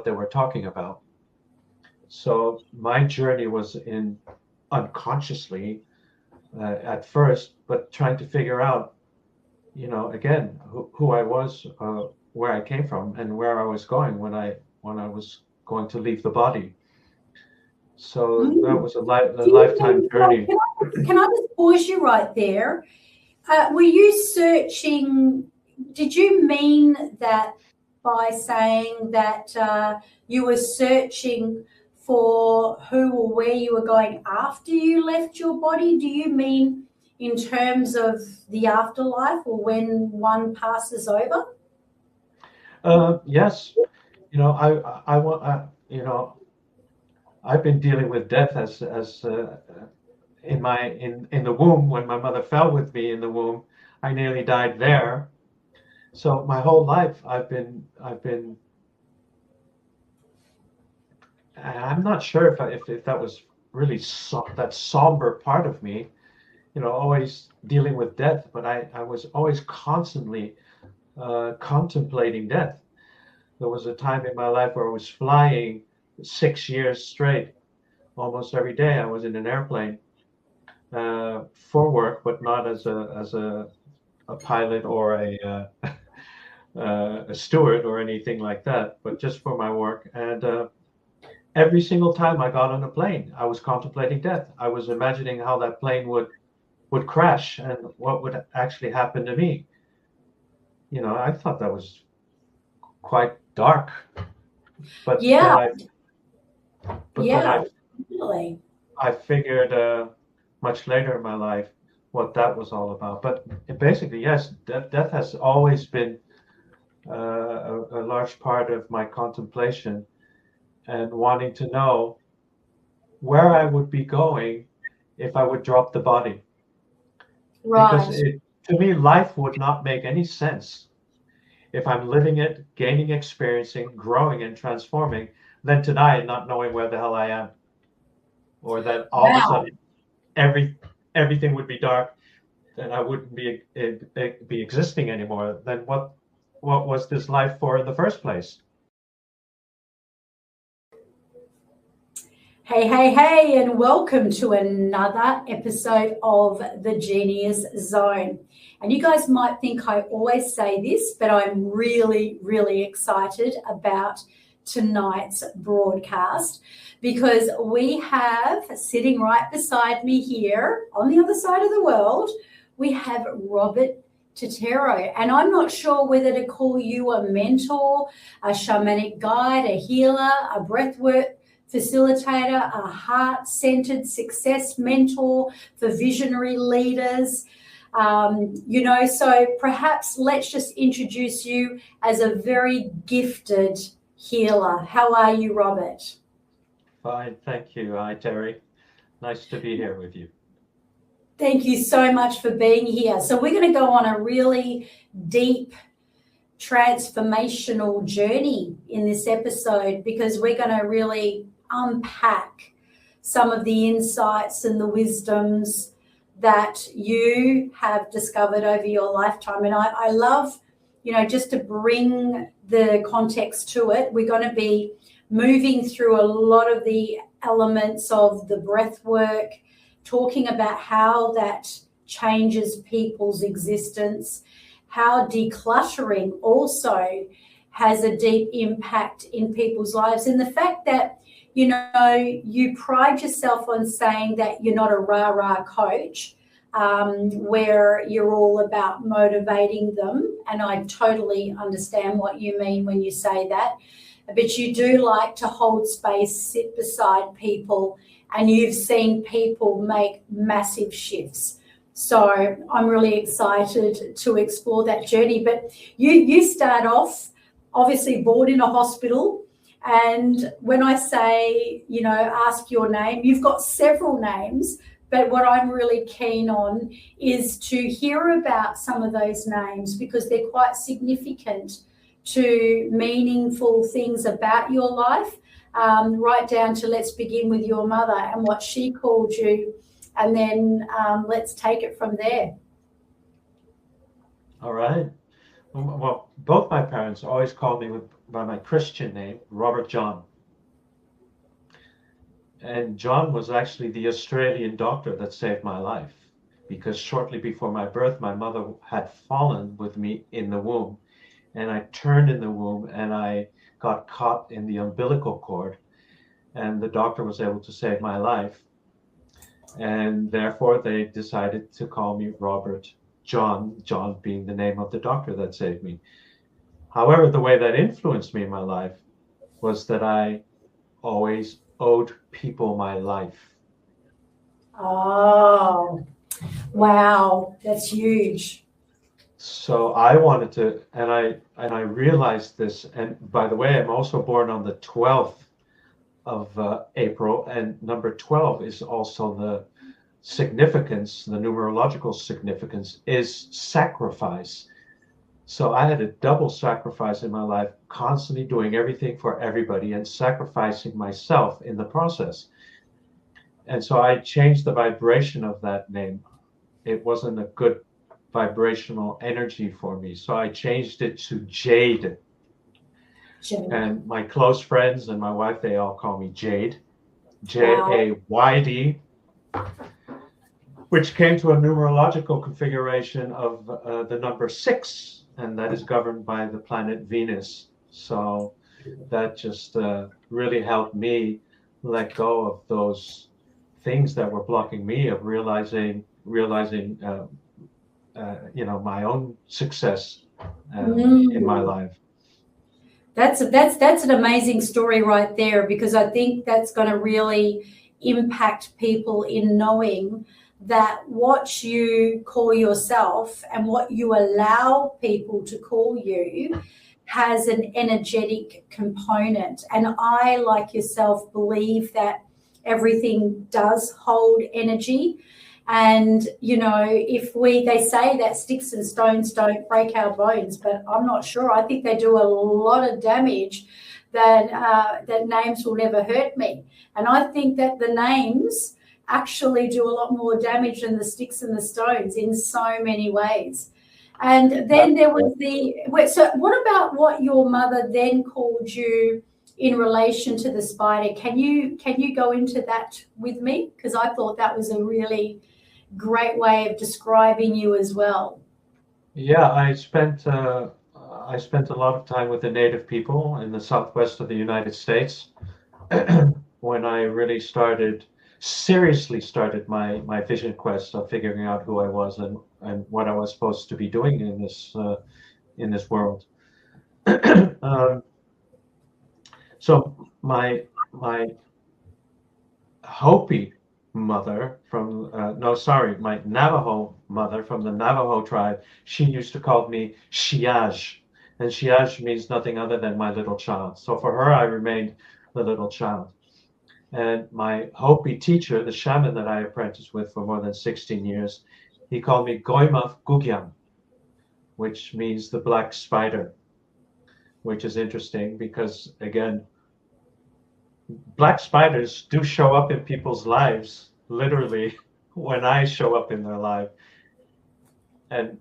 what they were talking about. So my journey was in unconsciously at first, but trying to figure out, again, who I was, where I came from, and where I was going when I was going to leave the body. So that was a lifetime journey. Can I just pause you right there? Were you searching? Did you mean that by saying that you were searching for who or where you were going after you left your body? Do you mean in terms of the afterlife or when one passes over? Yes, I've been dealing with death as in the womb. When my mother fell with me in the womb, I nearly died there. So my whole life I've been I'm not sure if that was really that somber part of me, always dealing with death, but I was always constantly contemplating death. There was a time in my life where I was flying 6 years straight. Almost every day I was in an airplane for work, but not as a pilot or a steward or anything like that, but just for my work. And every single time I got on a plane, I was contemplating death. I was imagining how that plane would crash and what would actually happen to me. I thought that was quite dark. But yeah. Really. I figured much later in my life what that was all about. But basically, yes, death has always been a large part of my contemplation and wanting to know where I would be going if I would drop the body. Right. Because to me, life would not make any sense if I'm living it, gaining, experiencing, growing, and transforming, than to die not knowing where the hell I am. Or that all of a sudden everything would be dark and I wouldn't be existing anymore. Then what was this life for in the first place? Hey, and welcome to another episode of the Genius Zone. And you guys might think I always say this, but I'm really, really excited about tonight's broadcast because we have, sitting right beside me here on the other side of the world, we have Robert Tettero. And I'm not sure whether to call you a mentor, a shamanic guide, a healer, a breathwork facilitator, a heart-centered success mentor for visionary leaders. So perhaps let's just introduce you as a very gifted healer. How are you, Robert? Fine, thank you. Hi, Terry. Nice to be here with you. Thank you so much for being here. So we're going to go on a really deep transformational journey in this episode because we're going to really unpack some of the insights and the wisdoms that you have discovered over your lifetime. And I love, just to bring the context to it, we're going to be moving through a lot of the elements of the breath work, talking about how that changes people's existence, how decluttering also has a deep impact in people's lives, and the fact that, you pride yourself on saying that you're not a rah-rah coach, where you're all about motivating them. And I totally understand what you mean when you say that. But you do like to hold space, sit beside people, and you've seen people make massive shifts. So I'm really excited to explore that journey. But you start off, obviously born in a hospital. And when I say, ask your name, you've got several names. But what I'm really keen on is to hear about some of those names because they're quite significant to meaningful things about your life, right down to let's begin with your mother and what she called you, and then let's take it from there. All right. Well, both my parents always called me my Christian name, Robert John. And John was actually the Australian doctor that saved my life, because shortly before my birth, my mother had fallen with me in the womb, and I turned in the womb and I got caught in the umbilical cord, and the doctor was able to save my life. And therefore they decided to call me Robert John, John being the name of the doctor that saved me. However, the way that influenced me in my life was that I always owed people my life. Oh, wow, that's huge. So I wanted to, and I realized this. And by the way, I'm also born on the 12th of April, and number 12 is also the significance, the numerological significance is sacrifice. So I had a double sacrifice in my life, constantly doing everything for everybody and sacrificing myself in the process. And so I changed the vibration of that name. It wasn't a good vibrational energy for me. So I changed it to Jade. And my close friends and my wife, they all call me Jade. Jayyd, which came to a numerological configuration of the number 6. And that is governed by the planet Venus. So that just really helped me let go of those things that were blocking me of realizing my own success in my life. That's an amazing story right there, because I think that's going to really impact people in knowing that what you call yourself and what you allow people to call you has an energetic component. And I, like yourself, believe that everything does hold energy. And, they say that sticks and stones don't break our bones, but I'm not sure. I think they do a lot of damage that names will never hurt me. And I think that the names actually do a lot more damage than the sticks and the stones in so many ways. And then there was so what about what your mother then called you in relation to the spider? Can you go into that with me? Because I thought that was a really great way of describing you as well. Yeah, I spent a lot of time with the native people in the southwest of the United States when I really seriously started my vision quest of figuring out who I was and what I was supposed to be doing in this world. So my Hopi mother my Navajo mother from the Navajo tribe, she used to call me Shiaj, and Shiaj means nothing other than my little child. So for her, I remained the little child. And my Hopi teacher, the shaman that I apprenticed with for more than 16 years, he called me Goimaf Gugyam, which means the black spider, which is interesting because, again, black spiders do show up in people's lives, literally, when I show up in their life. And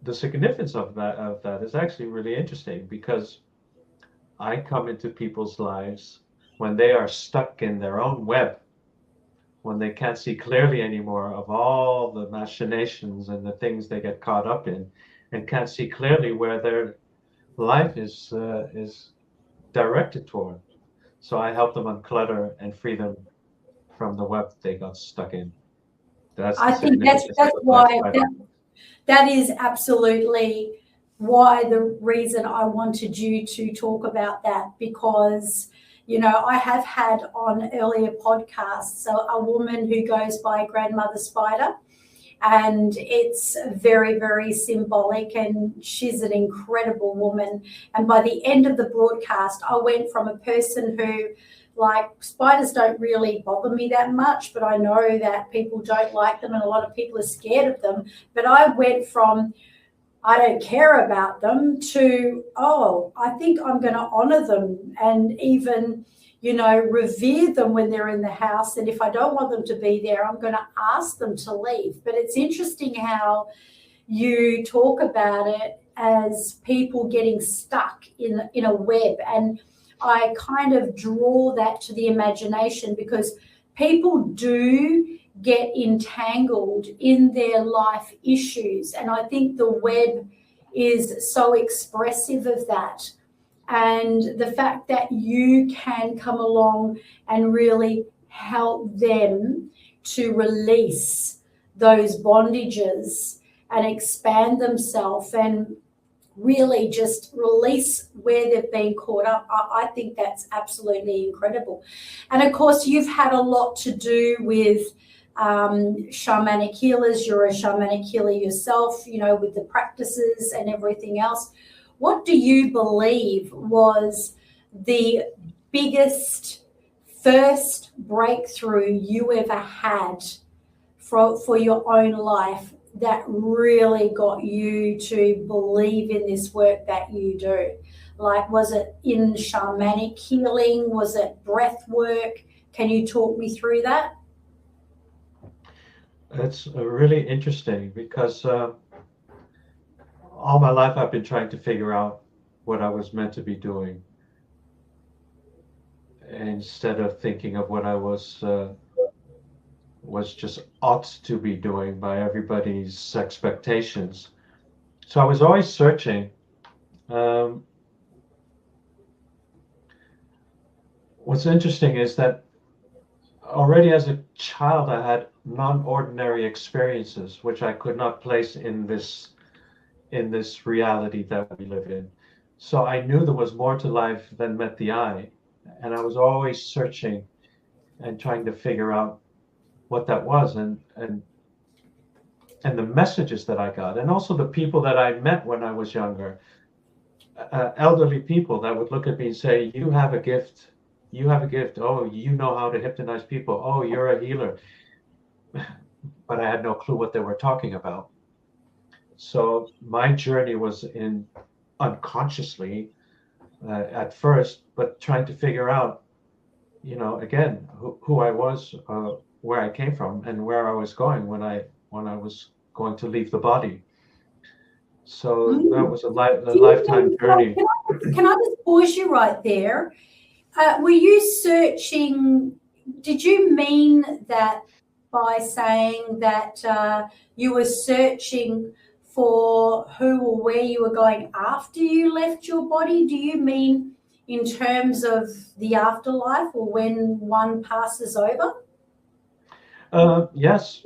the significance of that is actually really interesting, because I come into people's lives when they are stuck in their own web, when they can't see clearly anymore of all the machinations and the things they get caught up in, and can't see clearly where their life is directed toward. So I help them unclutter and free them from the web they got stuck in. I think that's why that is absolutely why the reason I wanted you to talk about that, because I have had on earlier podcasts a woman who goes by Grandmother Spider, and it's very, very symbolic, and she's an incredible woman. And by the end of the broadcast, I went from a person who, like, spiders don't really bother me that much, but I know that people don't like them and a lot of people are scared of them. But I went from I don't care about them to, I think I'm going to honor them and even, revere them when they're in the house. And if I don't want them to be there, I'm going to ask them to leave. But it's interesting how you talk about it as people getting stuck in a web. And I kind of draw that to the imagination, because people do get entangled in their life issues. And I think the web is so expressive of that. And the fact that you can come along and really help them to release those bondages and expand themselves and really just release where they've been caught up, I think that's absolutely incredible. And of course, you've had a lot to do with shamanic healers. You're a shamanic healer yourself, with the practices and everything else. What do you believe was the biggest first breakthrough you ever had for your own life that really got you to believe in this work that you do? Like, was it in shamanic healing? Was it breath work? Can you talk me through that? It's really interesting, because all my life I've been trying to figure out what I was meant to be doing, instead of thinking of what I was just ought to be doing by everybody's expectations. So I was always searching. What's interesting is that already as a child I had non-ordinary experiences which I could not place in this reality that we live in. So I knew there was more to life than met the eye, and I was always searching and trying to figure out what that was, and the messages that I got, and also the people that I met when I was younger, elderly people that would look at me and say, you have a gift, oh, you know how to hypnotize people, oh, you're a healer. But I had no clue what they were talking about. So my journey was in unconsciously at first, but trying to figure out, again, who I was, where I came from, and where I was going when I was going to leave the body. So that was a lifetime journey. Can I just pause you right there? Were you searching? Did you mean that by saying that you were searching for who or where you were going after you left your body? Do you mean in terms of the afterlife, or when one passes over? Yes,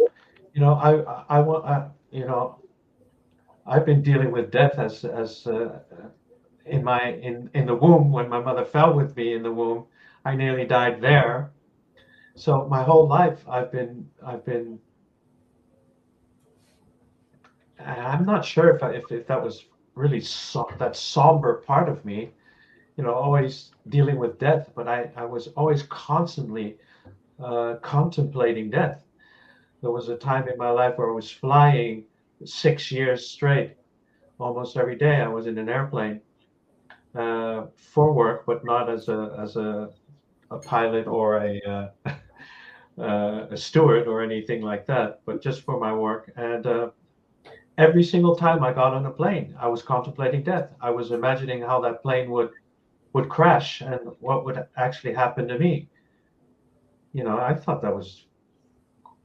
I've been dealing with death as in the womb. When my mother fell with me in the womb, I nearly died there. So my whole life I've been I'm not sure if that was really that somber part of me, always dealing with death, but I was always constantly contemplating death. There was a time in my life where I was flying 6 years straight. Almost every day I was in an airplane for work, but not as a pilot or a steward or anything like that, but just for my work. And every single time I got on a plane, I was contemplating death. I was imagining how that plane would crash and what would actually happen to me. I thought that was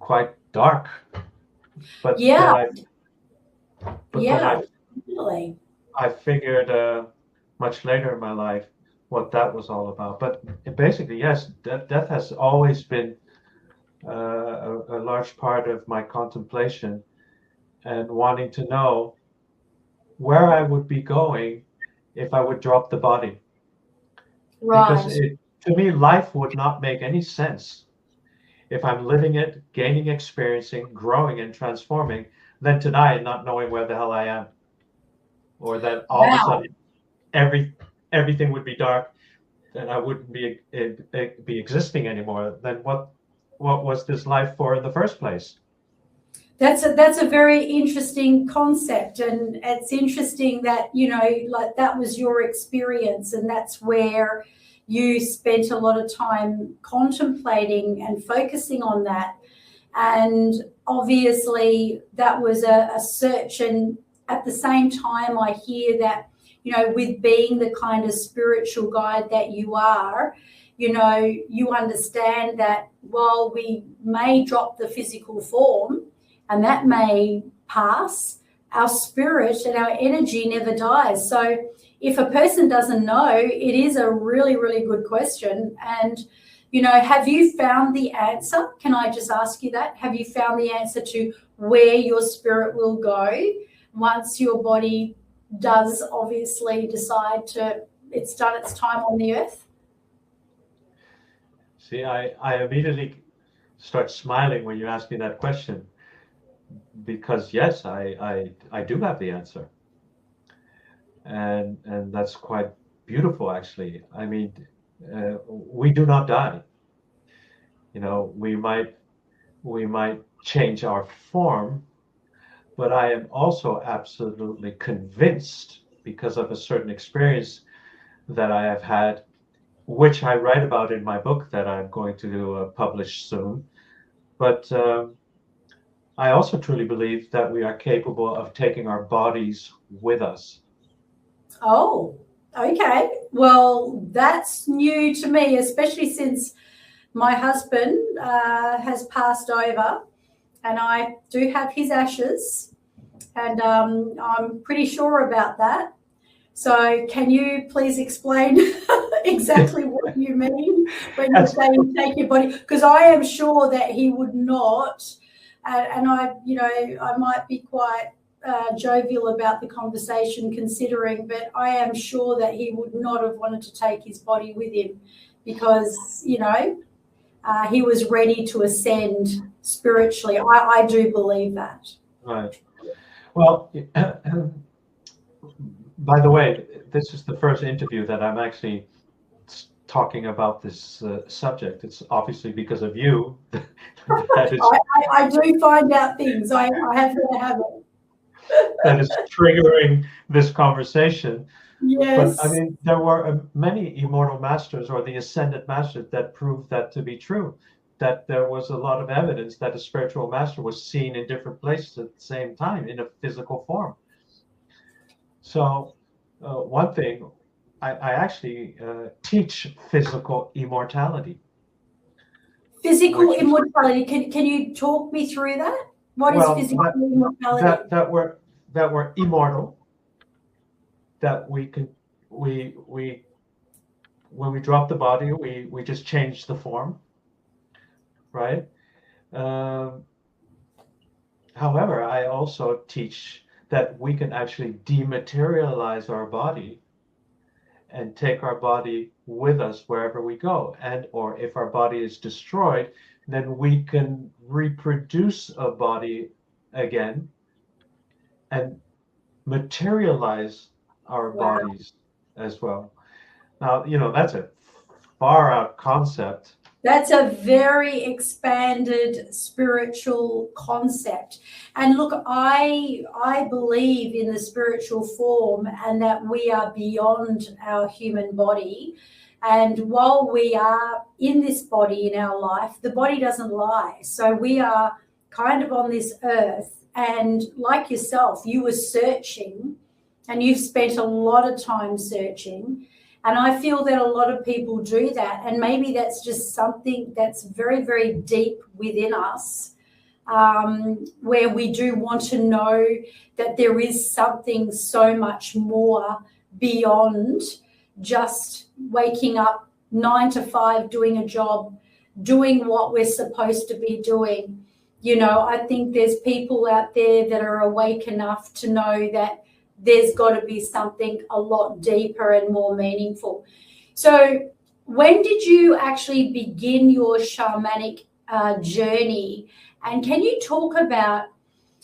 quite dark. But yeah. Then I figured much later in my life what that was all about. But basically, yes, death has always been a large part of my contemplation, and wanting to know where I would be going if I would drop the body. Right. Because to me, life would not make any sense if I'm living it, gaining, experiencing, growing, and transforming, than to die and not knowing where the hell I am. Or that all of a sudden everything would be dark and I wouldn't be existing anymore. Then what was this life for in the first place? That's a very interesting concept, and it's interesting that like that was your experience, and that's where you spent a lot of time contemplating and focusing on that. And obviously that was a search, and at the same time, I hear that, with being the kind of spiritual guide that you are, you understand that while we may drop the physical form and that may pass, our spirit and our energy never dies. So if a person doesn't know, it is a really, really good question. And, have you found the answer? Can I just ask you that? Have you found the answer to where your spirit will go once your body does obviously decide it's done its time on the earth? See, I immediately start smiling when you ask me that question, because yes, I do have the answer. And that's quite beautiful, actually. I mean, we do not die. We might change our form, but I am also absolutely convinced, because of a certain experience that I have had, which I write about in my book that I'm going to publish soon. But I also truly believe that we are capable of taking our bodies with us. Oh, okay. Well, that's new to me, especially since my husband has passed over, and I do have his ashes, and I'm pretty sure about that. So can you please explain exactly what you mean when you say take your body? Because I am sure that he would not, and I might be quite jovial about the conversation considering, but I am sure that he would not have wanted to take his body with him, because, he was ready to ascend spiritually. I do believe that. Right. Well, by the way, this is the first interview that I'm actually talking about this subject. It's obviously because of you. I do find out things. I have to have it. That is triggering this conversation. Yes. But I mean, there were many immortal masters or the ascended masters that proved that to be true, that there was a lot of evidence that a spiritual master was seen in different places at the same time in a physical form. So one thing, I actually teach physical immortality. Physical immortality. Can you talk me through that? What is physical immortality? That we're immortal. That when we drop the body, we just change the form, right? However, I also teach that we can actually dematerialize our body and take our body with us wherever we go. And or if our body is destroyed, then we can reproduce a body again and materialize our bodies as well. Now, that's a far out concept. That's a very expanded spiritual concept. And look, I believe in the spiritual form and that we are beyond our human body. And while we are in this body in our life, the body doesn't lie. So we are kind of on this earth. And like yourself, you were searching, and you've spent a lot of time searching. And I feel that a lot of people do that. And maybe that's just something that's very, very deep within us, where we do want to know that there is something so much more beyond just waking up 9 to 5, doing a job, doing what we're supposed to be doing. I think there's people out there that are awake enough to know that there's got to be something a lot deeper and more meaningful. So when did you actually begin your shamanic journey? And can you talk about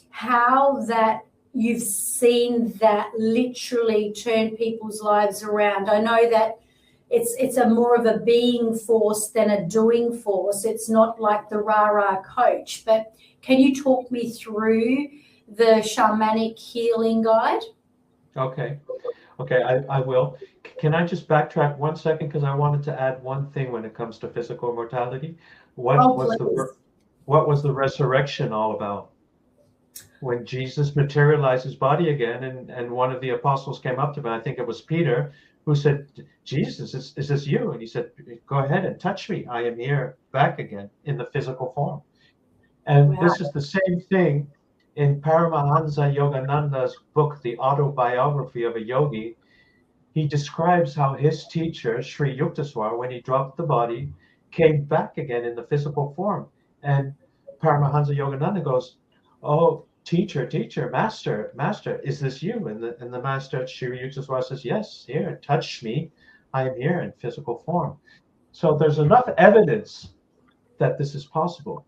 how that you've seen that literally turn people's lives around? I know that it's a more of a being force than a doing force. It's not like the rah-rah coach, but can you talk me through the shamanic healing guide? Okay, I will. Can I just backtrack 1 second, because I wanted to add one thing when it comes to physical mortality. What was the resurrection all about? when Jesus materialized his body again, and one of the apostles came up to him, I think it was Peter, who said, Jesus, is this you? And he said, go ahead and touch me. I am here back again in the physical form. And Wow. this is the same thing in Paramahansa Yogananda's book, The Autobiography of a Yogi. He describes how his teacher, Sri Yukteswar, when he dropped the body, came back again in the physical form. And Paramahansa Yogananda goes, oh, teacher, master, is this you? And the master, Sri Yukteswar, says, yes, here, touch me. I am here in physical form. So there's enough evidence that this is possible.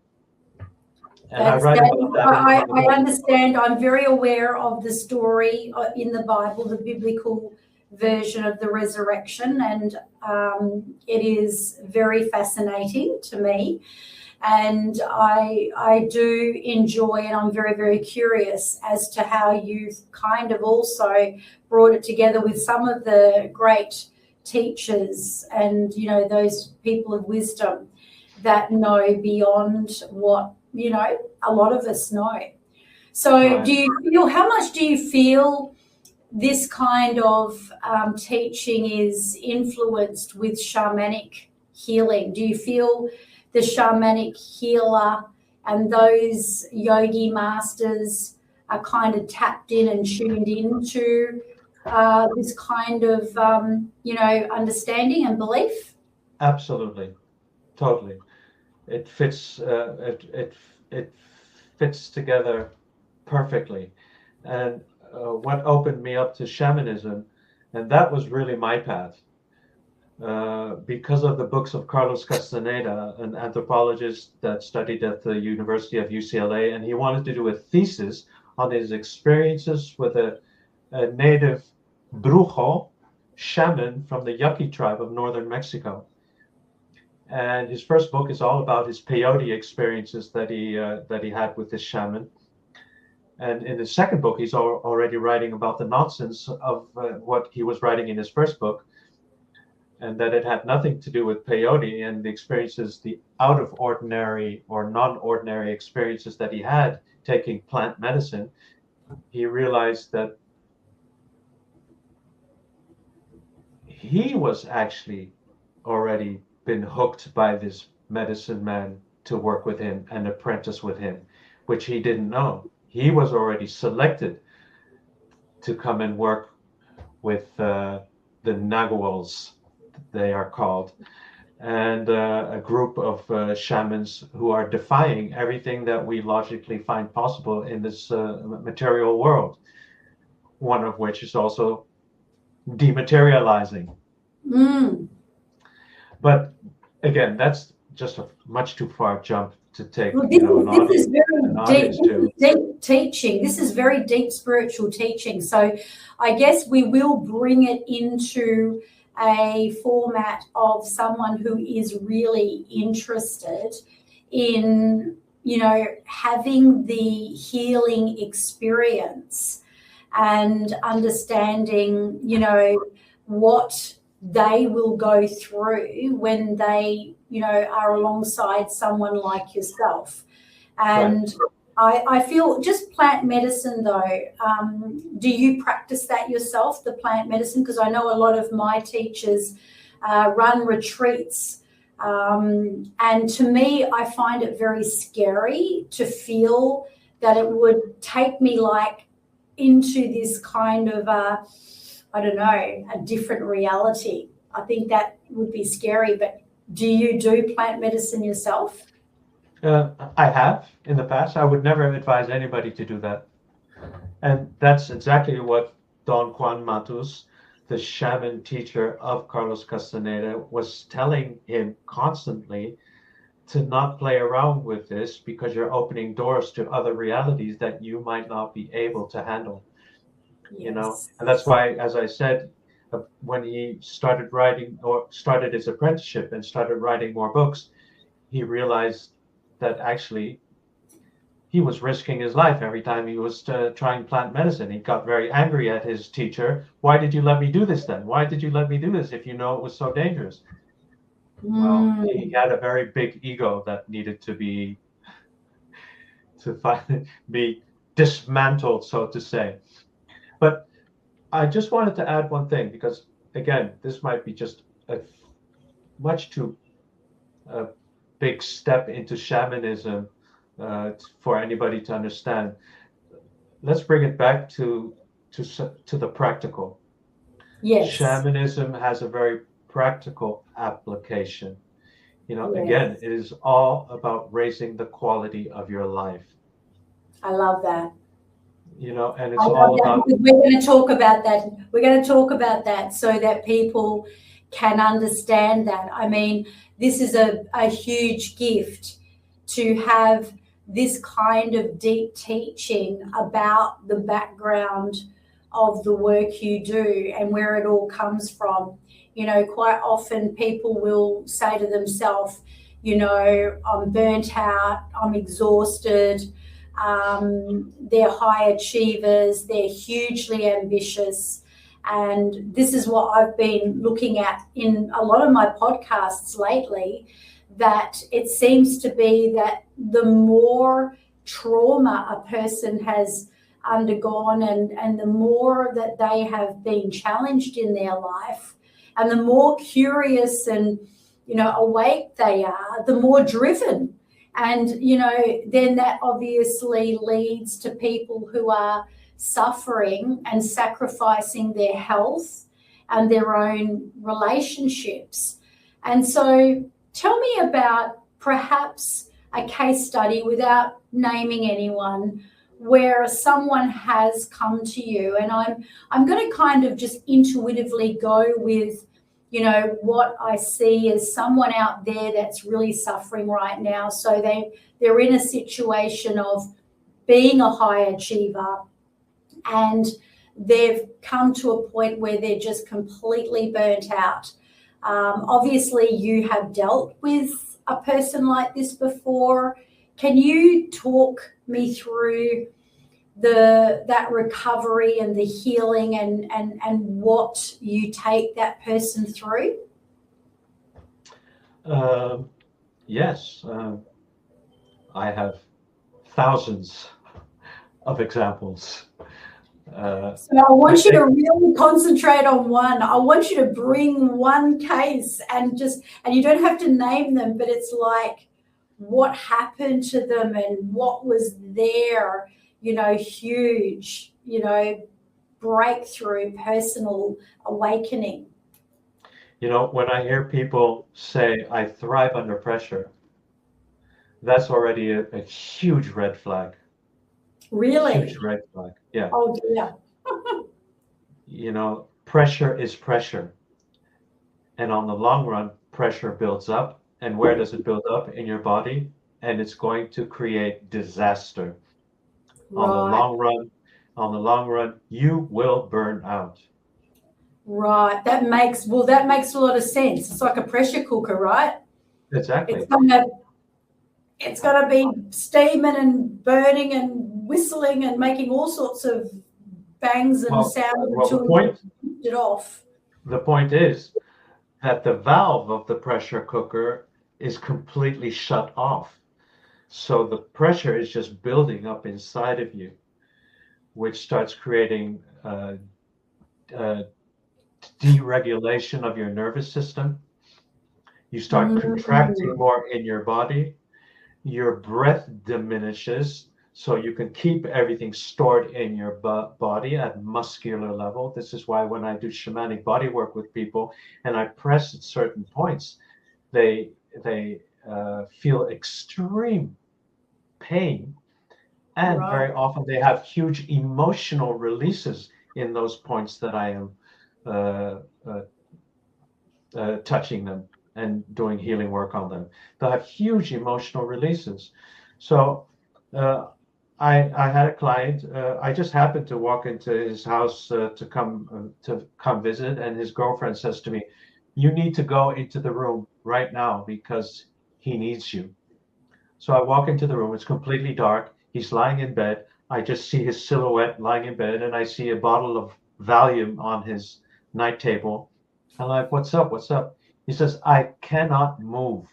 And I write about that in the book. I understand. I'm very aware of the story in the Bible, the biblical version of the resurrection, and it is very fascinating to me. And I do enjoy, and I'm very, very curious as to how you've kind of also brought it together with some of the great teachers and, you know, those people of wisdom that know beyond what, you know, a lot of us know. So Right. do you feel, how much do you feel this kind of teaching is influenced with shamanic healing? Do you feel the shamanic healer and those yogi masters are kind of tapped in and tuned into this kind of, you know, understanding and belief? Absolutely, totally. It fits. It fits together perfectly. And what opened me up to shamanism, and that was really my path, because of the books of Carlos Castaneda, an anthropologist that studied at the University of UCLA, and he wanted to do a thesis on his experiences with a native brujo shaman from the Yaqui tribe of northern Mexico. And his first book is all about his peyote experiences that he had with this shaman. And in his second book, he's already writing about the nonsense of what he was writing in his first book, and that it had nothing to do with peyote and the experiences, the out of ordinary or non-ordinary experiences that he had taking plant medicine. He realized that he was actually already been hooked by this medicine man to work with him and apprentice with him, which he didn't know. He was already selected to come and work with the Naguals, they are called, and a group of shamans who are defying everything that we logically find possible in this material world, one of which is also dematerializing. Mm. But again, that's just a much too far jump to take, Well, an this is very audience to. deep teaching. This is very deep spiritual teaching. So I guess we will bring it into a format of someone who is really interested in, you know, having the healing experience and understanding, you know, what they will go through when they, you know, are alongside someone like yourself. And I feel just plant medicine though, do you practice that yourself, the plant medicine? Because I know a lot of my teachers run retreats. And to me, I find it very scary to feel that it would take me like into this kind of, I don't know, a different reality. I think that would be scary, but do you do plant medicine yourself? I have in the past. I would never advise anybody to do that. And that's exactly what Don Juan Matus, the shaman teacher of Carlos Castaneda, was telling him constantly, to not play around with this because you're opening doors to other realities that you might not be able to handle. Yes. And that's why, as I said, when he started writing or started his apprenticeship and started writing more books, he realized that actually he was risking his life every time he was trying plant medicine. He got very angry at his teacher. Why did you let me do this then? Why did you let me do this if you know it was so dangerous? Well, he had a very big ego that needed to be dismantled, so to say. But I just wanted to add one thing, because again, this might be just a much too big step into shamanism for anybody to understand. Let's bring it back to the practical. Yes. Shamanism has a very practical application. Yes. Again, it is all about raising the quality of your life. I love that. And it's all about. We're going to talk about that. We're going to talk about that so that people can understand that. I mean, this is a huge gift to have this kind of deep teaching about the background of the work you do and where it all comes from. Quite often people will say to themselves, I'm burnt out, I'm exhausted. They're high achievers, they're hugely ambitious. And this is what I've been looking at in a lot of my podcasts lately, that it seems to be that the more trauma a person has undergone and the more that they have been challenged in their life, and the more curious and awake they are, the more driven. And then that obviously leads to people who are suffering and sacrificing their health and their own relationships. And so tell me about perhaps a case study, without naming anyone, where someone has come to you. And I'm going to kind of just intuitively go with what I see as someone out there that's really suffering right now. So they're in a situation of being a high achiever, and they've come to a point where they're just completely burnt out. Obviously, you have dealt with a person like this before. Can you talk me through that recovery and the healing and what you take that person through? Yes. I have thousands of examples. So I want you to really concentrate on one. I want you to bring one case and you don't have to name them, but it's like what happened to them and what was their huge, breakthrough, personal awakening. When I hear people say, I thrive under pressure, that's already a huge red flag. Really? Huge red flag. Yeah. Oh, yeah. Pressure is pressure. And on the long run, pressure builds up. And where does it build up? In your body. And it's going to create disaster. Right. On the long run, you will burn out. Right. That makes a lot of sense. It's like a pressure cooker, right? Exactly. It's gonna be steaming and burning and whistling and making all sorts of bangs and sounds until you get it off. The point is that the valve of the pressure cooker is completely shut off. So the pressure is just building up inside of you, which starts creating deregulation of your nervous system. You start contracting more in your body. Your breath diminishes, so you can keep everything stored in your body at muscular level. This is why when I do shamanic body work with people and I press at certain points, they feel extreme pain, and very often they have huge emotional releases in those points that I am touching them and doing healing work on them. They'll have huge emotional releases. So I had a client. I just happened to walk into his house to come visit, and his girlfriend says to me, "You need to go into the room right now because he needs you." So I walk into the room. It's completely dark. He's lying in bed. I just see his silhouette lying in bed, and I see a bottle of Valium on his night table. I'm like, "What's up? What's up?" He says, "I cannot move.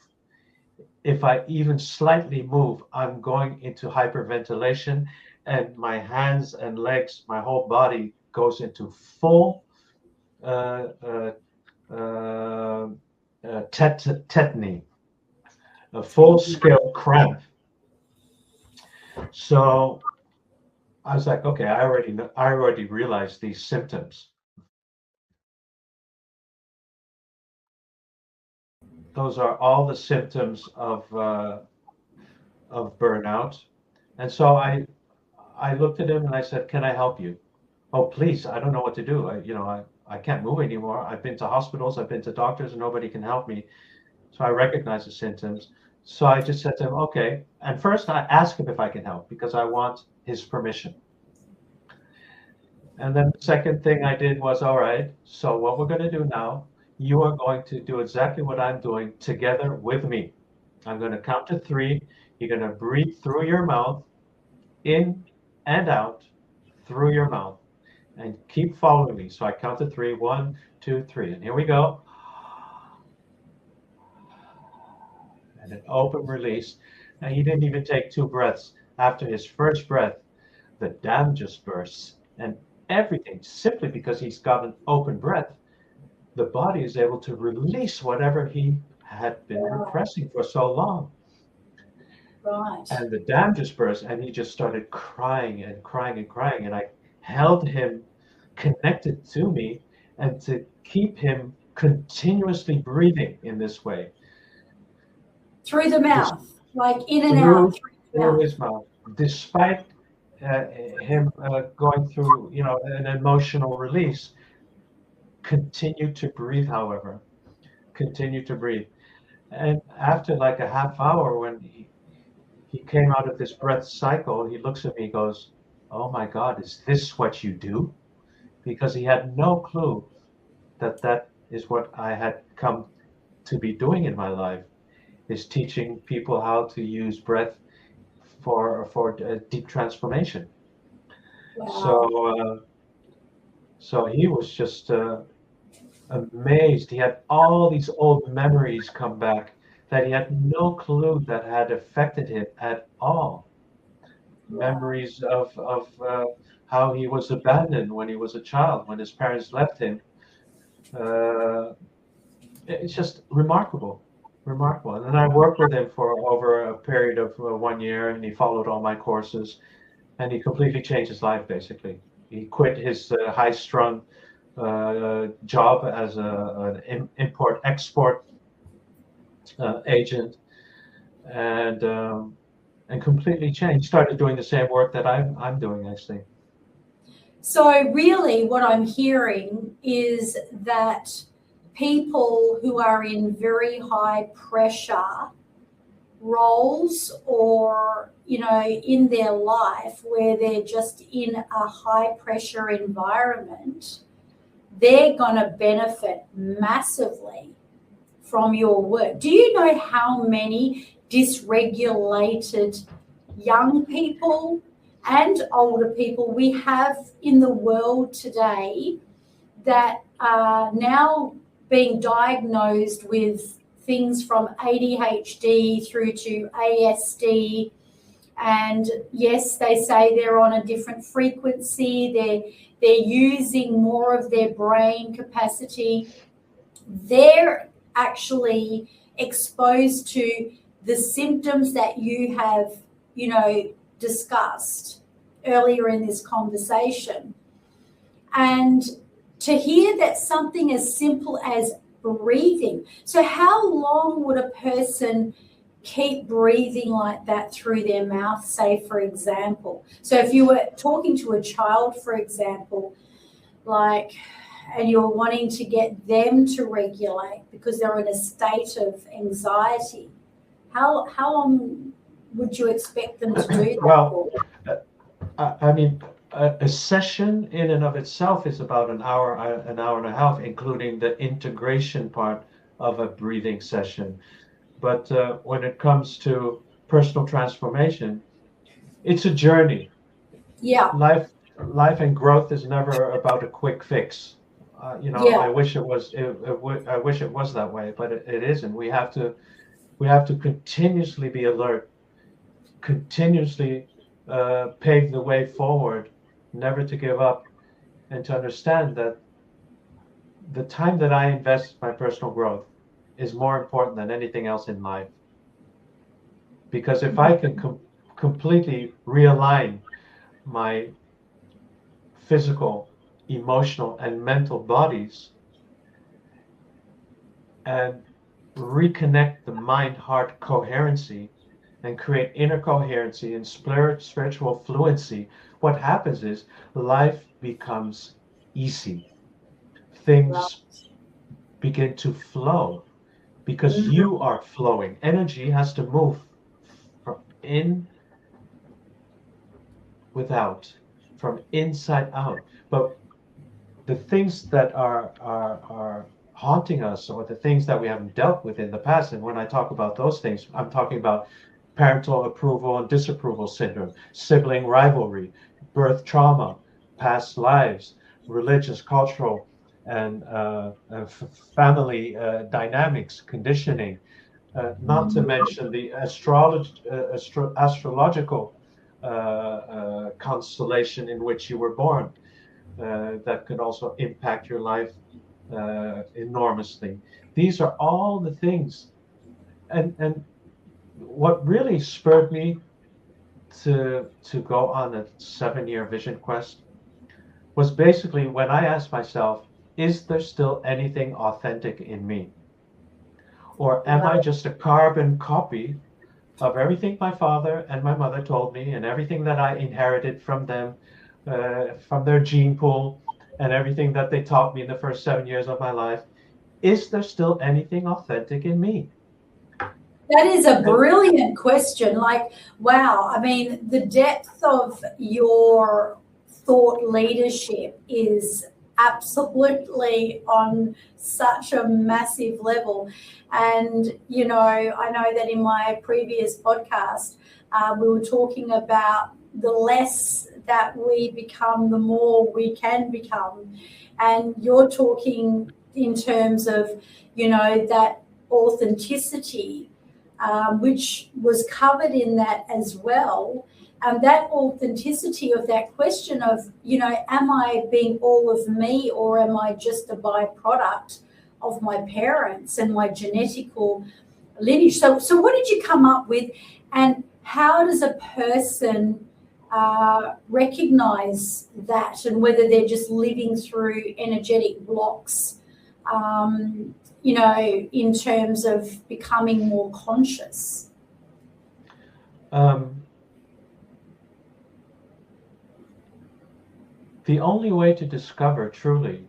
If I even slightly move, I'm going into hyperventilation and my hands and legs, my whole body goes into full uh, uh, uh, tetany, a full-scale cramp. So I was like, okay, I already realized these symptoms. Those are all the symptoms of burnout. And so I looked at him and I said, "Can I help you?" "Oh, please, I don't know what to do. I can't move anymore. I've been to hospitals, I've been to doctors, and nobody can help me." So I recognize the symptoms. So I just said to him, "Okay." And first I asked him if I can help because I want his permission. And then the second thing I did was, all right, so what we're going to do now, you are going to do exactly what I'm doing together with me. I'm going to count to 3. You're going to breathe through your mouth, in and out through your mouth, and keep following me. So I count to 3. 1, 2, 3. And here we go. And an open release. And he didn't even take 2 breaths. After his first breath, the dam just bursts. And everything, simply because he's got an open breath, the body is able to release whatever he had been repressing for so long. Right. And the dam just burst, and he just started crying and crying and crying. And I held him connected to me and to keep him continuously breathing in this way. Through the mouth, like in and out through his mouth, despite him going through, an emotional release. Continue to breathe, however. Continue to breathe. And after like a half hour, when he came out of this breath cycle, he looks at me and goes, "Oh my God, is this what you do?" Because he had no clue that is what I had come to be doing in my life, is teaching people how to use breath for deep transformation. Wow. So he was just amazed. He had all these old memories come back that he had no clue that had affected him at all. Memories of how he was abandoned when he was a child, when his parents left him. It's just remarkable. And then I worked with him for over a period of 1 year, and he followed all my courses, and he completely changed his life. Basically, he quit his high-strung job as an import-export agent, and completely changed. Started doing the same work that I'm doing, actually. So really, what I'm hearing is that people who are in very high pressure roles, or in their life where they're just in a high pressure environment, they're going to benefit massively from your work. Do you know how many dysregulated young people and older people we have in the world today that are now being diagnosed with things from ADHD through to ASD? And yes, they say they're on a different frequency, they're using more of their brain capacity. They're actually exposed to the symptoms that you have, discussed earlier in this conversation. And to hear that something as simple as breathing. So how long would a person keep breathing like that through their mouth, say, for example? So if you were talking to a child, for example, and you're wanting to get them to regulate because they're in a state of anxiety, how long would you expect them to do that? Well, I mean, a session in and of itself is about an hour and a half, including the integration part of a breathing session. But when it comes to personal transformation, it's a journey. Yeah. Life and growth is never about a quick fix. I wish it was. I wish it was that way, but it isn't. We have to continuously be alert, continuously pave the way forward, never to give up, and to understand that the time that I invest in my personal growth is more important than anything else in life. Because if I can completely realign my physical, emotional, and mental bodies and reconnect the mind-heart coherency and create inner coherency and spiritual fluency, what happens is life becomes easy. Things begin to flow because you are flowing. Energy has to move from in without, from inside out. But the things that are haunting us, or the things that we haven't dealt with in the past, and when I talk about those things, I'm talking about parental approval and disapproval syndrome, sibling rivalry, birth trauma, past lives, religious, cultural, and family dynamics, conditioning, not to mention the astrological constellation in which you were born. That could also impact your life enormously. These are all the things, and what really spurred me to go on a 7-year vision quest was basically when I asked myself, is there still anything authentic in me? Or am I just a carbon copy of everything my father and my mother told me and everything that I inherited from them, from their gene pool, and everything that they taught me in the first 7 years of my life? Is there still anything authentic in me? That is a brilliant question. Like, wow. I mean, the depth of your thought leadership is absolutely on such a massive level. And, you know, I know that in my previous podcast, we were talking about the less that we become, the more we can become. And you're talking in terms of, you know, that authenticity, which was covered in that as well. That authenticity of that question of, you know, am I being all of me, or am I just a byproduct of my parents and my genetical lineage? So what did you come up with, and how does a person recognize that, and whether they're just living through energetic blocks, you know, in terms of becoming more conscious? The only way to discover truly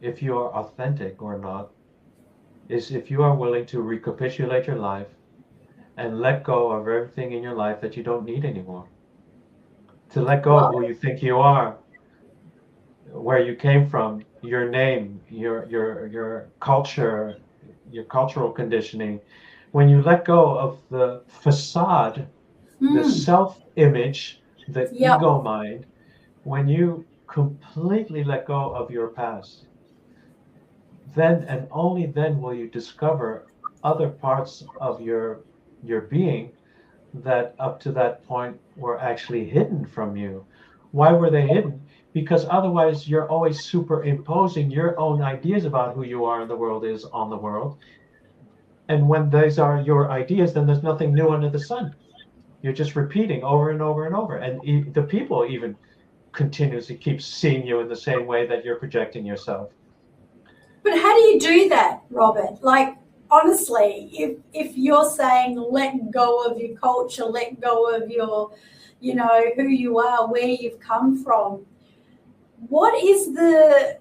if you are authentic or not is if you are willing to recapitulate your life and let go of everything in your life that you don't need anymore. To let go of who you think you are, where you came from, your name, your culture, your cultural conditioning. When you let go of the facade, the self-image, the ego mind, when you completely let go of your past, then and only then will you discover other parts of your being that up to that point were actually hidden from you. Why were they hidden? Because otherwise you're always superimposing your own ideas about who you are in the world is on the world. And when those are your ideas, then there's nothing new under the sun. You're just repeating over and over and over. And the people even continuously keep seeing you in the same way that you're projecting yourself. But how do you do that, Robert? Like, honestly, if you're saying let go of your culture, let go of your, you know, who you are, where you've come from, what is the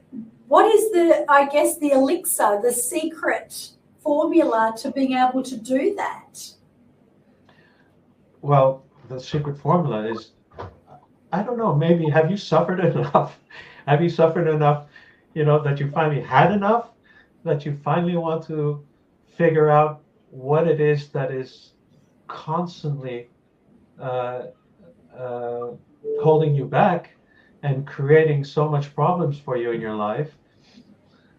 I guess the elixir, the secret formula to being able to do that? Well, the secret formula is, I don't know, maybe have you suffered enough? Have you suffered enough, you know, that you finally had enough, that you finally want to figure out what it is that is constantly holding you back and creating so much problems for you in your life?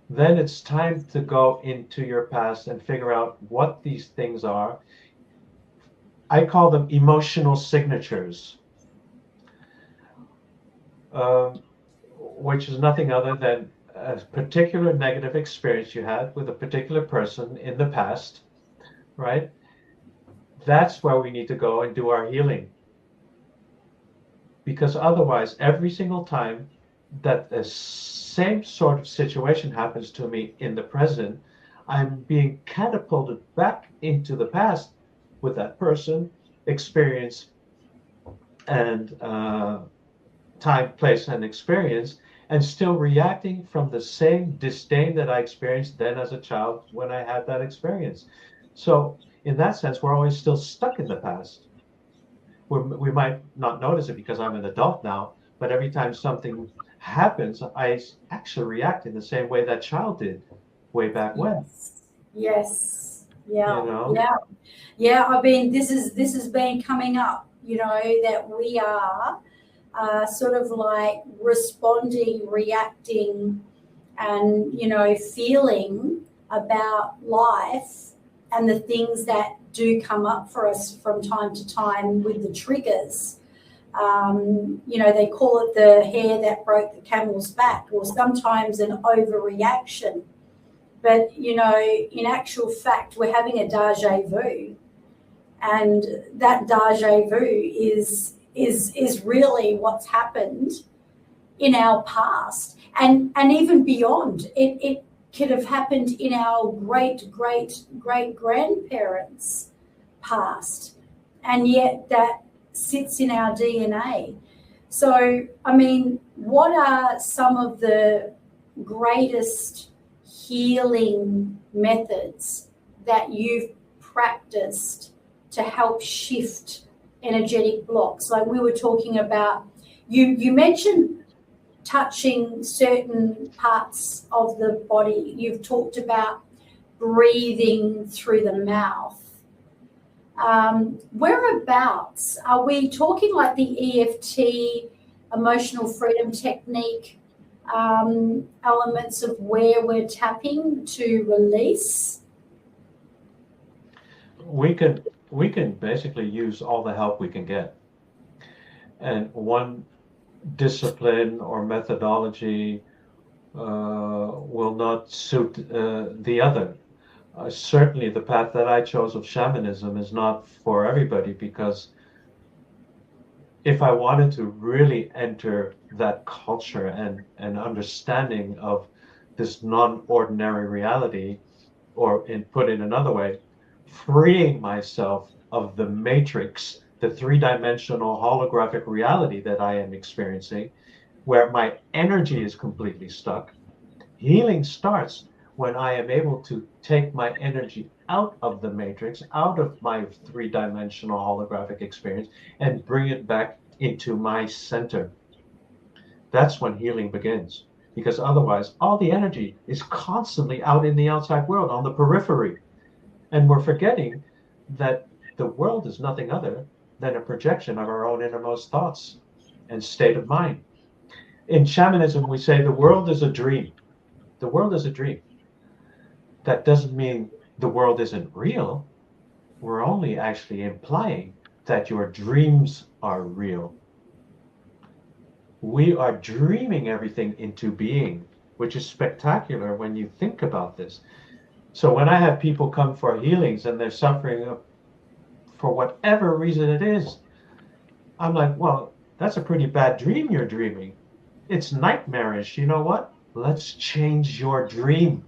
Then it's time to go into your past and figure out what these things are. I call them emotional signatures, which is nothing other than a particular negative experience you had with a particular person in the past, right? That's where we need to go and do our healing. Because otherwise, every single time that the same sort of situation happens to me in the present, I'm being catapulted back into the past with that person, experience, and time, place, and experience, and still reacting from the same disdain that I experienced then as a child when I had that experience. So, in that sense, we're always still stuck in the past. We might not notice it because I'm an adult now, but every time something happens, I actually react in the same way that child did way back when. Yes. You Yeah. know? Yeah. I mean, this has been coming up, that we are sort of like responding, reacting, and, feeling about life and the things that do come up for us from time to time with the triggers. They call it the hair that broke the camel's back, or sometimes an overreaction. But, in actual fact, we're having a deja vu. And that deja vu is really what's happened in our past. And even beyond. It could have happened in our great grandparents' past. And yet that sits in our DNA. So, I mean, what are some of the greatest healing methods that you've practiced to help shift energetic blocks? Like we were talking about, you mentioned touching certain parts of the body. You've talked about breathing through the mouth. Whereabouts are we talking, like the EFT, emotional freedom technique, elements of where we're tapping to release? We can basically use all the help we can get. And one discipline or methodology will not suit the other. Certainly the path that I chose of shamanism is not for everybody, because if I wanted to really enter that culture and understanding of this non-ordinary reality, or put in another way, freeing myself of the matrix, the three-dimensional holographic reality that I am experiencing, where my energy is completely stuck. Healing starts when I am able to take my energy out of the matrix, out of my three-dimensional holographic experience, and bring it back into my center. That's when healing begins, because otherwise all the energy is constantly out in the outside world, on the periphery. And we're forgetting that the world is nothing other than a projection of our own innermost thoughts and state of mind. In shamanism, we say the world is a dream. The world is a dream. That doesn't mean the world isn't real. We're only actually implying that your dreams are real. We are dreaming everything into being, which is spectacular when you think about this. So when I have people come for healings and they're suffering for whatever reason it is, I'm like, well, that's a pretty bad dream you're dreaming. It's nightmarish. You know what? Let's change your dream.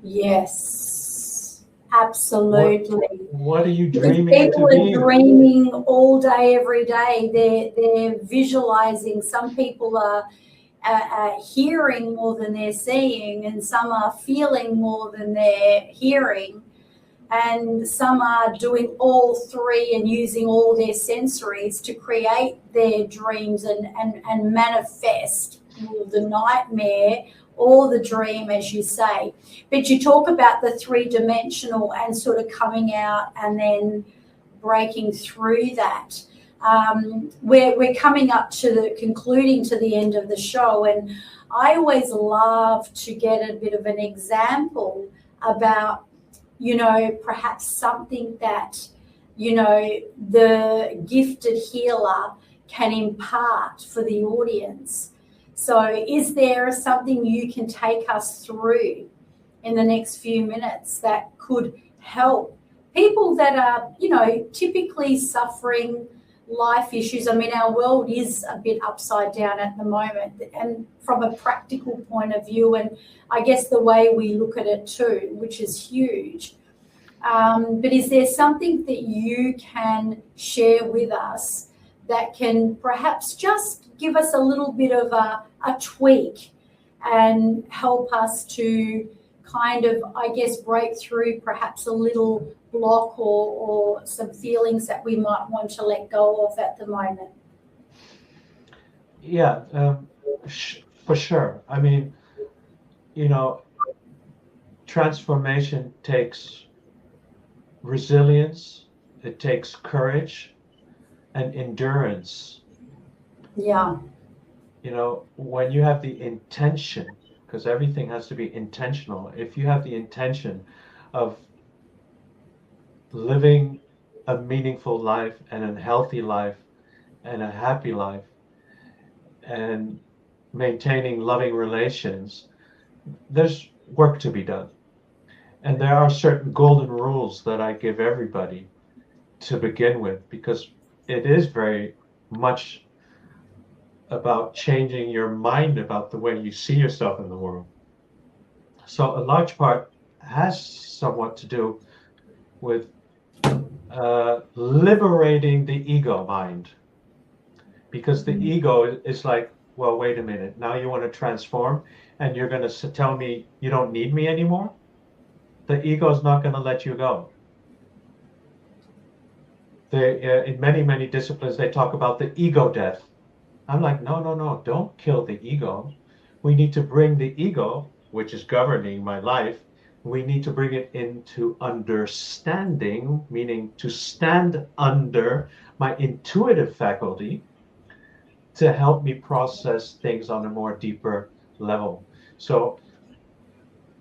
Yes, absolutely. What are you Because dreaming into people are being? dreaming all day, every day. They're visualizing. Some people are hearing more than they're seeing, and some are feeling more than they're hearing, and some are doing all three and using all their sensories to create their dreams and manifest the nightmare or the dream, as you say. But you talk about the three-dimensional and sort of coming out and then breaking through that. We're coming up to concluding to the end of the show, and I always love to get a bit of an example about, perhaps something that the gifted healer can impart for the audience. So is there something you can take us through in the next few minutes that could help people that are, typically suffering life issues? I mean, our world is a bit upside down at the moment, and from a practical point of view, and I guess the way we look at it too, which is huge. But is there something that you can share with us that can perhaps just give us a little bit of a tweak and help us to kind of, I guess, break through perhaps a little block or some feelings that we might want to let go of at the moment? Yeah, for sure. I mean, transformation takes resilience, it takes courage and endurance. Yeah. When you have the intention, because everything has to be intentional, if you have the intention of living a meaningful life and a healthy life and a happy life and maintaining loving relations, there's work to be done. And there are certain golden rules that I give everybody to begin with, because it is very much about changing your mind about the way you see yourself in the world. So a large part has somewhat to do with liberating the ego mind, because the ego is like, well, wait a minute, now you want to transform and you're going to tell me you don't need me anymore? The ego is not going to let you go. In many disciplines, they talk about the ego death. I'm like, no, don't kill the ego. We need to bring the ego, which is governing my life, we need to bring it into understanding, meaning to stand under my intuitive faculty to help me process things on a more deeper level. So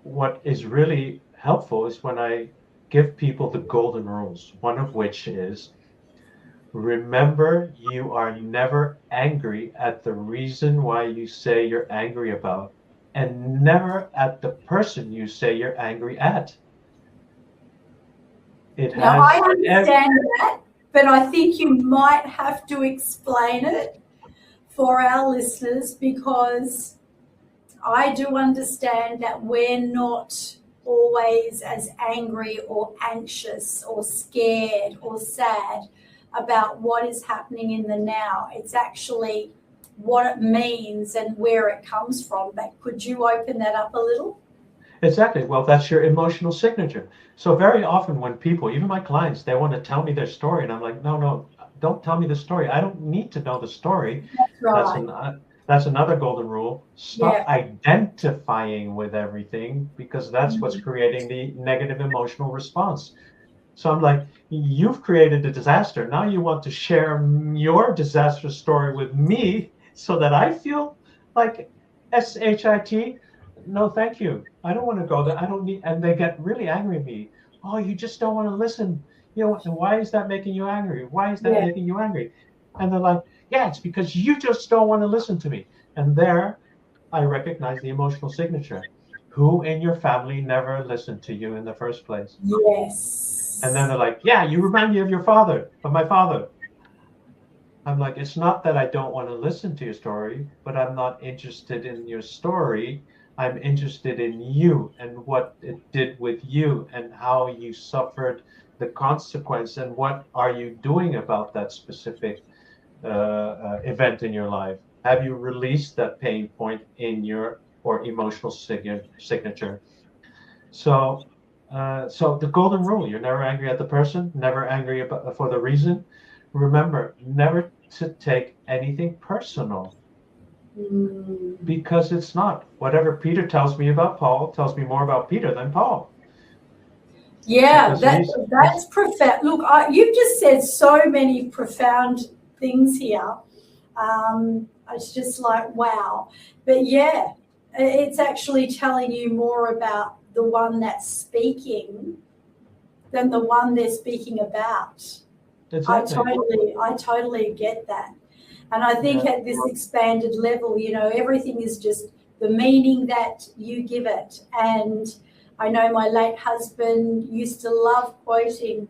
what is really helpful is when I give people the golden rules, one of which is, remember, you are never angry at the reason why you say you're angry about, and never at the person you say you're angry at. Now, I understand that, but I think you might have to explain it for our listeners, because I do understand that we're not always as angry or anxious or scared or sad about what is happening in the now. It's actually what it means and where it comes from. But could you open that up a little? Exactly. Well, that's your emotional signature. So very often when people, even my clients, they want to tell me their story, and I'm like, no, don't tell me the story. I don't need to know the story. That's right. That's another golden rule. Stop identifying with everything, because that's what's creating the negative emotional response. So I'm like, you've created a disaster. Now you want to share your disaster story with me so that I feel like SHIT? No, thank you. I don't want to go there. I don't need, and they get really angry at me. Oh, you just don't want to listen. Why is that making you angry? Why is that making you angry? And they're like, yeah, it's because you just don't want to listen to me. And there I recognize the emotional signature. Who in your family never listened to you in the first place? Yes. And then they're like, yeah, you remind me of my father. I'm like, it's not that I don't want to listen to your story, but I'm not interested in your story. I'm interested in you and what it did with you and how you suffered the consequence, and what are you doing about that specific event in your life. Have you released that pain point in your emotional signature? So the golden rule: you're never angry at the person, never angry for the reason. Remember, never to take anything personal, because it's not. Whatever Peter tells me about Paul tells me more about Peter than Paul. Yeah, that's profound. Look, you've just said so many profound things here. It's just like, wow. But yeah, it's actually telling you more about the one that's speaking than the one they're speaking about. Exactly. I totally get that. And I think at this expanded level, everything is just the meaning that you give it. And I know my late husband used to love quoting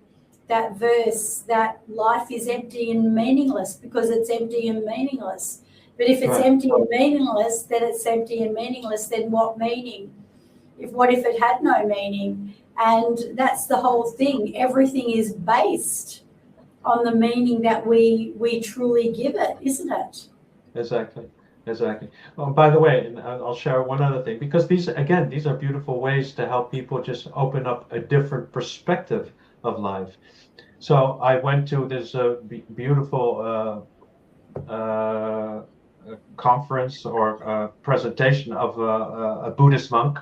that verse that life is empty and meaningless because it's empty and meaningless. But if it's empty and meaningless, then it's empty and meaningless, then what meaning? What if it had no meaning? And that's the whole thing. Everything is based on the meaning that we truly give it, isn't it? Exactly. Oh, by the way, and I'll share one other thing, because these are beautiful ways to help people just open up a different perspective of life. So I went to this beautiful conference or presentation of a Buddhist monk,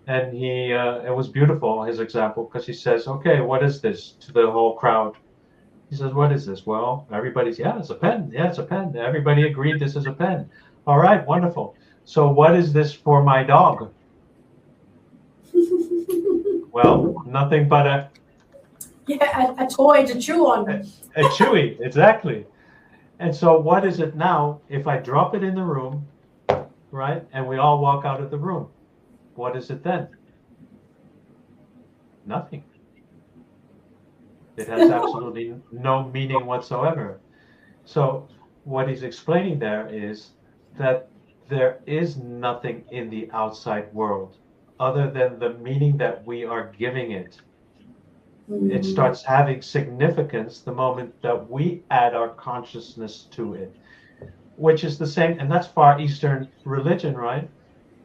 and it was beautiful, his example, because he says, "Okay, what is this?" to the whole crowd. He says, "What is this?" Well, everybody's, "Yeah, it's a pen. Yeah, it's a pen." Everybody agreed this is a pen. All right, wonderful. So what is this for my dog? Well, nothing but a toy to chew on. A chewy, exactly. And so what is it now if I drop it in the room, right, and we all walk out of the room? What is it then? Nothing. It has absolutely no meaning whatsoever. So what he's explaining there is that there is nothing in the outside world other than the meaning that we are giving it. It starts having significance the moment that we add our consciousness to it, which is the same, and that's Far Eastern religion, right?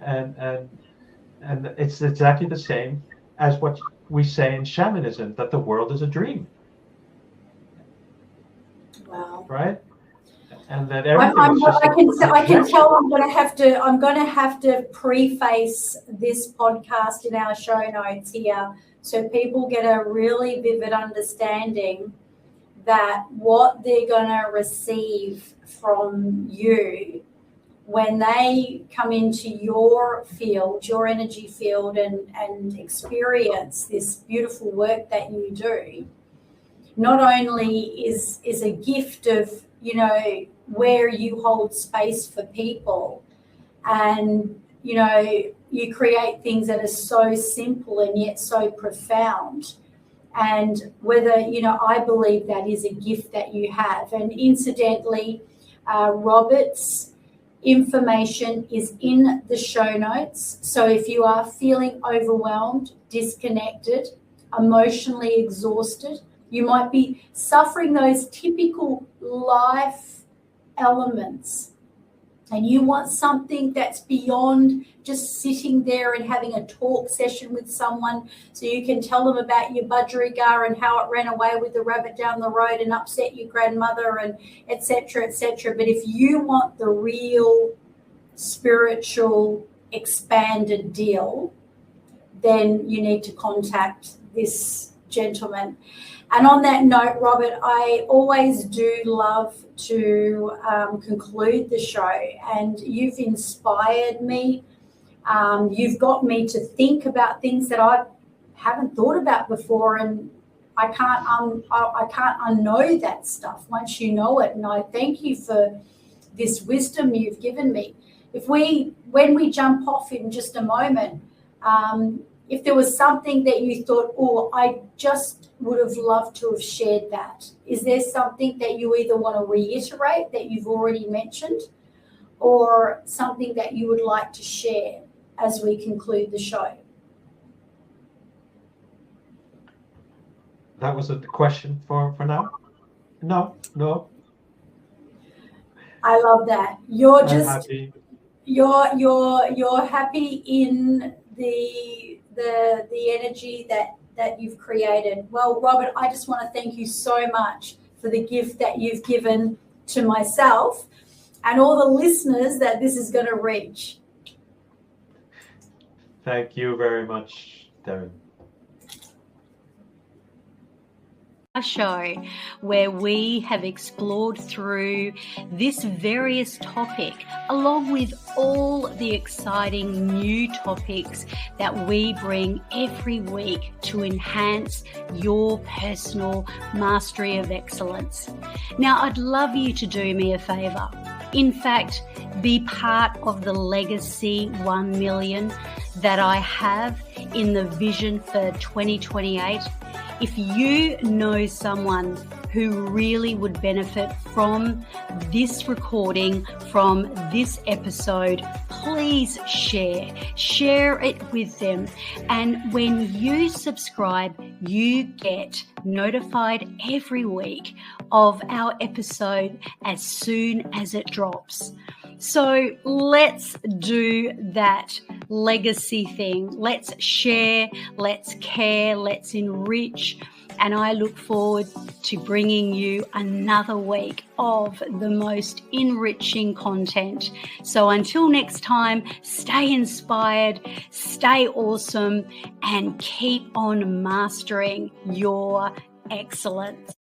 And it's exactly the same as what we say in shamanism, that the world is a dream. Wow. Right? And that everything is just I can tell I'm going to have to preface this podcast in our show notes here, so people get a really vivid understanding that what they're going to receive from you when they come into your field, your energy field, and experience this beautiful work that you do, not only is a gift of, where you hold space for people, and, you create things that are so simple and yet so profound. And whether, I believe that is a gift that you have. And incidentally, Robert's information is in the show notes. So if you are feeling overwhelmed, disconnected, emotionally exhausted, you might be suffering those typical life elements, and you want something that's beyond just sitting there and having a talk session with someone so you can tell them about your budgerigar and how it ran away with the rabbit down the road and upset your grandmother and et cetera, et cetera. But if you want the real spiritual expanded deal, then you need to contact this gentleman. And on that note, Robert, I always do love to conclude the show, and you've inspired me. You've got me to think about things that I haven't thought about before, and I can't unknow that stuff once you know it. And I thank you for this wisdom you've given me. When we jump off in just a moment, if there was something that you thought, oh, I just would have loved to have shared that, is there something that you either want to reiterate that you've already mentioned, or something that you would like to share as we conclude the show? That was the question for now? No. I love that. You're I'm just happy. You're happy in the energy that you've created. Well, Robert, I just want to thank you so much for the gift that you've given to myself and all the listeners that this is going to reach. Thank you very much, Darren. show where we have explored through this various topic along with all the exciting new topics that we bring every week to enhance your personal mastery of excellence. Now, I'd love you to do me a favor. In fact, be part of the Legacy 1 million that I have in the vision for 2028. If you know someone who really would benefit from this recording, from this episode, please share it with them. And when you subscribe, you get notified every week of our episode as soon as it drops. So let's do that legacy thing. Let's share, let's care, let's enrich. And I look forward to bringing you another week of the most enriching content. So until next time, stay inspired, stay awesome, and keep on mastering your excellence.